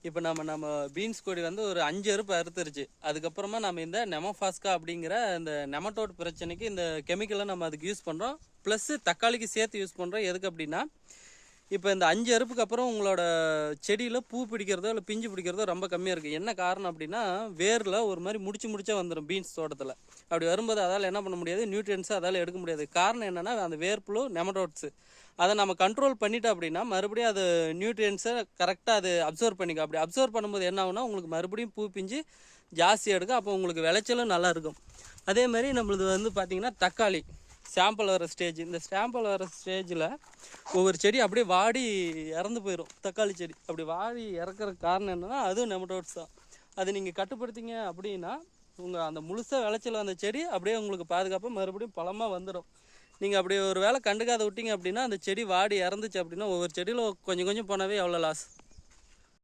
இப்போ நம்ம பீன்ஸ் கொடி வந்து ஒரு 5 அறுப்பு அறுத்துருச்சு. அதுக்கப்புறமா நம்ம இந்த நெமோஃபாஸ்கா அப்படிங்கிற இந்த நெமட்டோட் பிரச்சனைக்கு இந்த கெமிக்கலை நம்ம அதுக்கு யூஸ் பண்ணுறோம். ப்ளஸ் தக்காளிக்கு சேர்த்து யூஸ் பண்ணுறோம். எதுக்கு அப்படின்னா, இப்போ இந்த 5 அறுப்புக்கு அப்புறம் உங்களோட செடியில் பூ பிடிக்கிறதோ இல்லை பிஞ்சு பிடிக்கிறதோ ரொம்ப கம்மியாக இருக்குது. என்ன காரணம் அப்படின்னா, வேரில் ஒரு மாதிரி முடிச்சா வந்துடும் பீன்ஸ் தோட்டத்தில். அப்படி வரும்போது அதால் என்ன பண்ண முடியாது, நியூட்ரியன்ஸை அதால் எடுக்க முடியாது. காரணம் என்னென்னா, அந்த வேர்ப்புழு நெமட்டோட்ஸு அதை நம்ம கண்ட்ரோல் பண்ணிட்டோம் அப்படின்னா மறுபடியும் அது நியூட்ரியன்ஸை கரெக்டாக அது அப்சர்வ் பண்ணிக்கும். அப்படி அப்சர்வ் பண்ணும்போது என்ன ஆகுனா, உங்களுக்கு மறுபடியும் பூ பிஞ்சு ஜாஸ்தியாக எடுக்கும். அப்போ உங்களுக்கு விளைச்சலும் நல்லா இருக்கும். அதே மாதிரி நம்மளது வந்து பார்த்திங்கன்னா தக்காளி சாம்பிள் வர ஸ்டேஜ். இந்த சாம்பிள் வர ஸ்டேஜில் ஒவ்வொரு செடி அப்படியே வாடி இறந்து போயிடும். தக்காளி செடி அப்படி வாடி இறக்குற காரணம் என்னென்னா, அதுவும் நெமட்டோட்ஸ் தான். அது நீங்கள் கட்டுப்படுத்திங்க அப்படின்னா உங்கள் அந்த முழுசாக விளைச்சல் அந்த செடி அப்படியே உங்களுக்கு பாதுகாப்பாக மறுபடியும் பழமாக வந்துடும். நீங்கள் அப்படி ஒரு வேளை கண்டுக்காத விட்டீங்க அப்படின்னா, அந்த செடி வாடி இறந்துச்சு அப்படின்னா ஒவ்வொரு செடியில் கொஞ்சம் கொஞ்சம் போனாவே எவ்வளோ லாஸ்.